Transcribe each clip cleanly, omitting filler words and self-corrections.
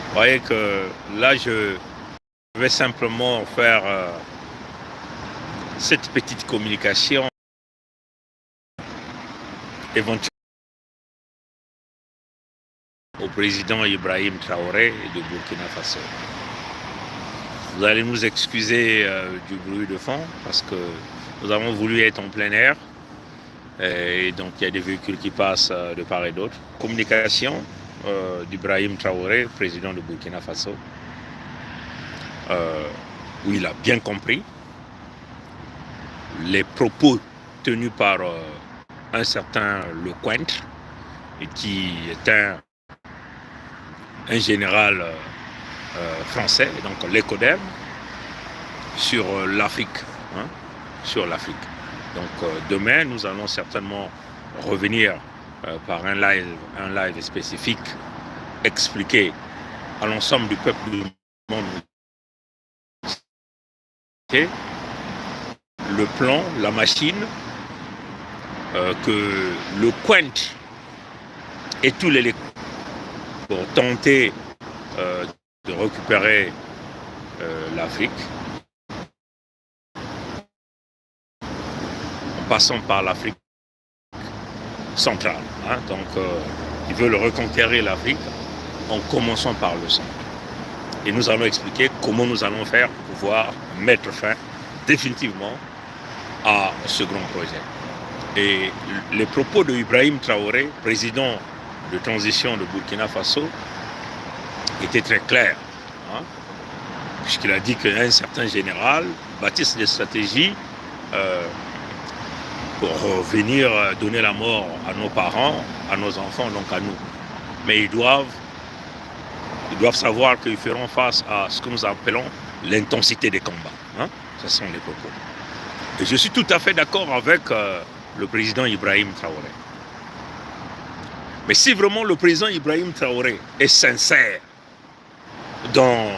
Vous voyez que là, je vais simplement faire cette petite communication éventuellement au président Ibrahim Traoré de Burkina Faso. Vous allez nous excuser du bruit de fond parce que nous avons voulu être en plein air et donc il y a des véhicules qui passent de part et d'autre. Communication d'Ibrahim Traoré, président de Burkina Faso, où il a bien compris les propos tenus par un certain Lecointre, qui est un général français, donc l'ECODEM, sur l'Afrique. Sur l'Afrique. Donc demain, nous allons certainement revenir par un live spécifique, expliquer à l'ensemble du peuple du monde le plan, la machine que le Lecointre et tous les pour tenter de récupérer l'Afrique en passant par l'Afrique centrale. Donc, ils veulent reconquérir l'Afrique en commençant par le centre. Et nous allons expliquer comment nous allons faire pour pouvoir mettre fin définitivement à ce grand projet. Et les propos de Ibrahim Traoré, président de transition de Burkina Faso, étaient très clairs. Puisqu'il a dit qu'un certain général bâtisse des stratégies pour venir donner la mort à nos parents, à nos enfants, donc à nous. Mais ils doivent savoir qu'ils feront face à ce que nous appelons l'intensité des combats. Ce sont les propos. Et je suis tout à fait d'accord avec le président Ibrahim Traoré. Mais si vraiment le président Ibrahim Traoré est sincère dans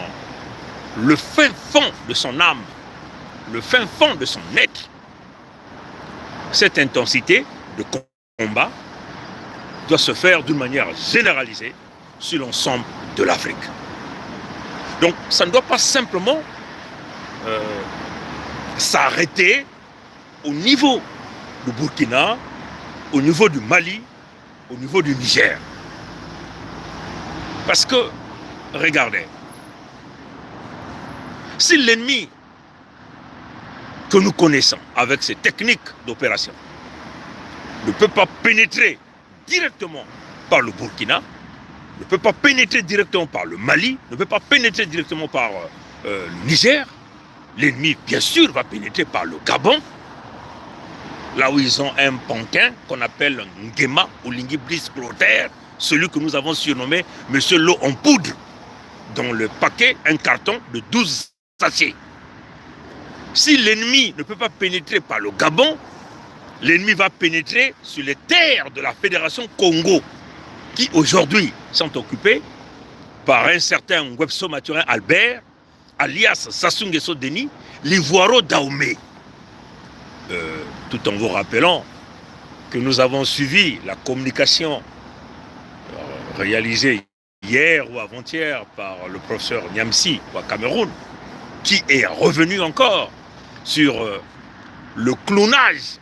le fin fond de son âme, le fin fond de son être, cette intensité de combat doit se faire d'une manière généralisée sur l'ensemble de l'Afrique. Donc ça ne doit pas simplement s'arrêter au niveau du Burkina, au niveau du Mali, au niveau du Niger. Parce que, regardez, si l'ennemi que nous connaissons avec ces techniques d'opération ne peut pas pénétrer directement par le Burkina, ne peut pas pénétrer directement par le Mali, ne peut pas pénétrer directement par le Niger, l'ennemi, bien sûr, va pénétrer par le Gabon, là où ils ont un pantin qu'on appelle Nguema ou Lingiblis Clotaire, celui que nous avons surnommé Monsieur L'eau en poudre, dans le paquet, un carton de 12 sachets. Si l'ennemi ne peut pas pénétrer par le Gabon, l'ennemi va pénétrer sur les terres de la Fédération Congo, qui aujourd'hui sont occupées par un certain Ngwebso Mathurin Albert, alias Sassou Nguesso Denis, l'Ivoiro Dahomey. Tout en vous rappelant que nous avons suivi la communication réalisée hier ou avant-hier par le professeur Niamsi au Cameroun, qui est revenu encore sur le clonage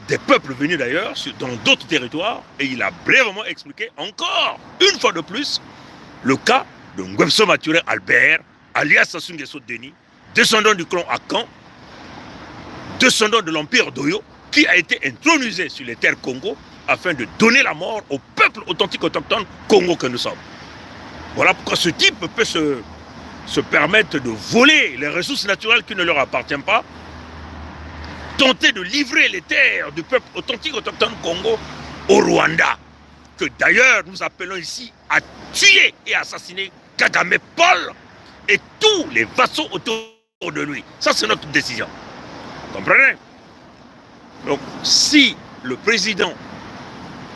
des peuples venus d'ailleurs dans d'autres territoires, et il a brièvement expliqué encore une fois de plus le cas de Ngwebso Mathurin Albert, alias Sassou Nguesso Denis, descendant du clan Akan, descendant de l'empire d'Oyo, qui a été intronisé sur les terres Congo afin de donner la mort au peuple authentique autochtone Congo que nous sommes. Voilà pourquoi ce type peut se permettre de voler les ressources naturelles qui ne leur appartiennent pas, tenter de livrer les terres du peuple authentique autochtone Congo au Rwanda, que d'ailleurs nous appelons ici à tuer et assassiner Kagame Paul et tous les vassaux autour de lui. Ça, c'est notre décision. Comprenez? Donc, si le président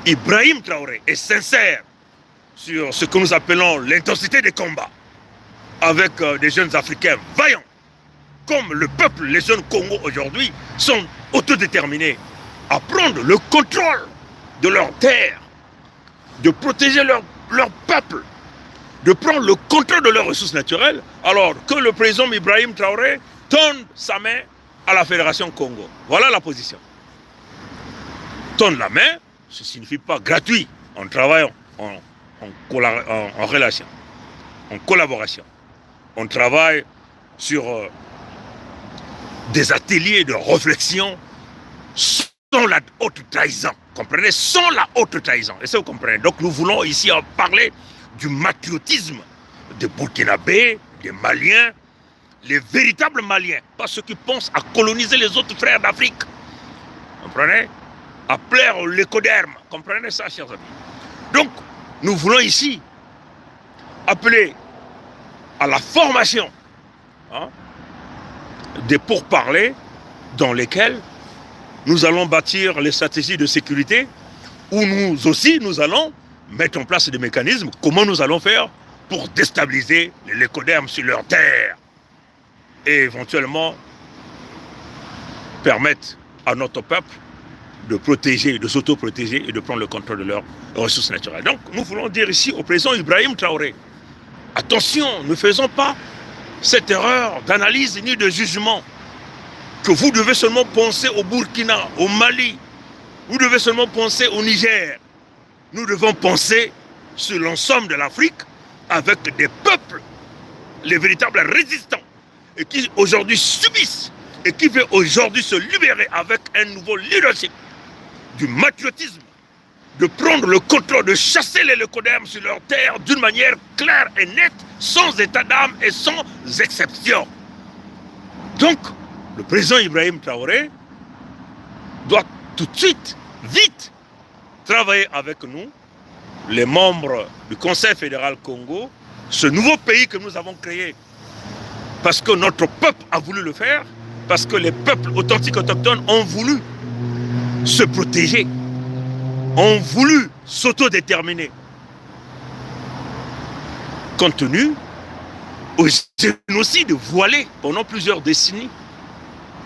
Ibrahim Traoré est sincère sur ce que nous appelons l'intensité des combats avec des jeunes Africains vaillants, comme le peuple, les jeunes Congo aujourd'hui, sont autodéterminés à prendre le contrôle de leurs terres, de protéger leur peuple, de prendre le contrôle de leurs ressources naturelles, alors que le président Ibrahim Traoré tende sa main à la Fédération Congo. Voilà la position. Tendre la main, ce ne signifie pas gratuit, en travaillant, en relation, en collaboration. On travaille sur des ateliers de réflexion sans la haute trahison. Comprenez? Sans la haute trahison. Et ça, vous comprenez? Donc, nous voulons ici en parler du patriotisme des Burkinabés, des Maliens, les véritables Maliens, pas ceux qui pensent à coloniser les autres frères d'Afrique. Comprenez? À plaire l'écoderme. Comprenez ça, chers amis? Donc, nous voulons ici appeler à la formation des pourparlers dans lesquels nous allons bâtir les stratégies de sécurité où nous aussi, nous allons mettre en place des mécanismes. Comment nous allons faire pour déstabiliser les lécodermes sur leur terre et éventuellement permettre à notre peuple de protéger, de s'auto-protéger et de prendre le contrôle de leurs ressources naturelles. Donc, nous voulons dire ici au président Ibrahim Traoré, attention, ne faisons pas cette erreur d'analyse ni de jugement que vous devez seulement penser au Burkina, au Mali, vous devez seulement penser au Niger. Nous devons penser sur l'ensemble de l'Afrique avec des peuples, les véritables résistants, et qui aujourd'hui subissent et qui veulent aujourd'hui se libérer avec un nouveau leadership, du patriotisme, de prendre le contrôle, de chasser les lécodermes sur leur terre d'une manière claire et nette, sans état d'âme et sans exception. Donc, le président Ibrahim Traoré doit tout de suite, vite, travailler avec nous, les membres du Conseil fédéral Congo, ce nouveau pays que nous avons créé, parce que notre peuple a voulu le faire, parce que les peuples authentiques autochtones ont voulu se protéger, ont voulu s'autodéterminer, compte tenu au génocide voilé pendant plusieurs décennies,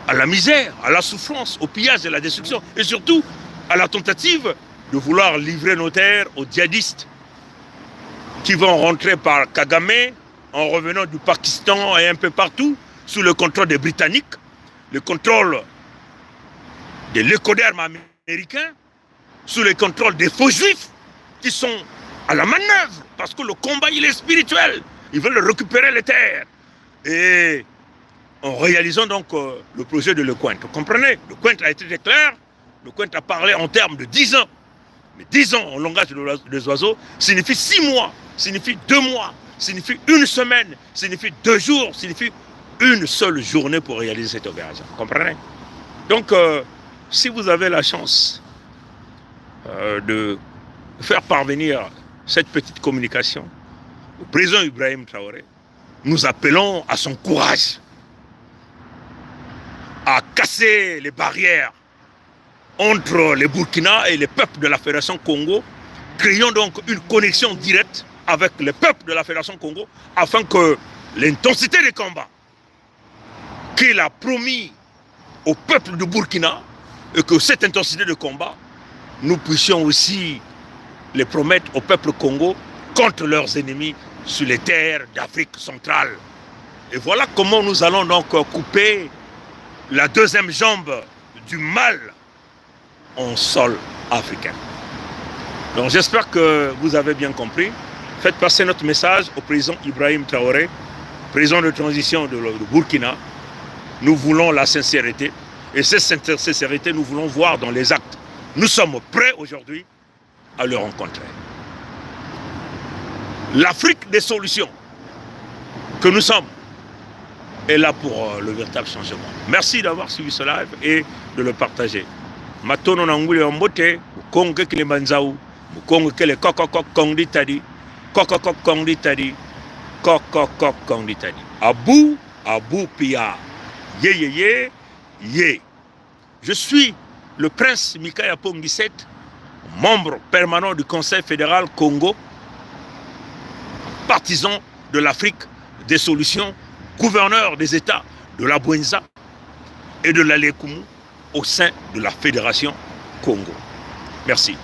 à la misère, à la souffrance, au pillage et à la destruction, et surtout à la tentative de vouloir livrer nos terres aux djihadistes qui vont rentrer par Kagame en revenant du Pakistan et un peu partout sous le contrôle des Britanniques, le contrôle des lécodermes américains, sous le contrôle des faux juifs qui sont à la manœuvre parce que le combat il est spirituel. Ils veulent récupérer les terres. Et en réalisant donc le projet de Lecointe. Vous comprenez? Lecointe a été très clair. Lecointe a parlé en termes de 10 ans. Mais 10 ans en langage des oiseaux signifie 6 mois, signifie 2 mois, signifie 1 semaine, signifie 2 jours, signifie une seule journée pour réaliser cette opération. Vous comprenez? Donc, si vous avez la chance de faire parvenir cette petite communication au président Ibrahim Traoré, nous appelons à son courage, à casser les barrières entre les Burkina et les peuples de la Fédération Congo, créons donc une connexion directe avec les peuples de la Fédération Congo afin que l'intensité des combats qu'il a promis au peuple du Burkina et que cette intensité de combat, nous puissions aussi les promettre au peuple Congo contre leurs ennemis sur les terres d'Afrique centrale. Et voilà comment nous allons donc couper la deuxième jambe du mal en sol africain. Donc j'espère que vous avez bien compris. Faites passer notre message au président Ibrahim Traoré, président de transition de Burkina. Nous voulons la sincérité. Et cette sincérité, nous voulons voir dans les actes. Nous sommes prêts aujourd'hui à le rencontrer. L'Afrique des solutions que nous sommes est là pour le véritable changement. Merci d'avoir suivi ce live et de le partager. Matono nangule ombote, konge kile manzau, konge kile kokokok kondi tadi, kokokok kondi tadi, kokokok kondi tadi. Abou pia, ye. Je suis le prince Mikaya Pongiset, membre permanent du Conseil fédéral Congo, partisan de l'Afrique des solutions, gouverneur des États de la Bouenza et de la Lekumu au sein de la Fédération Congo. Merci.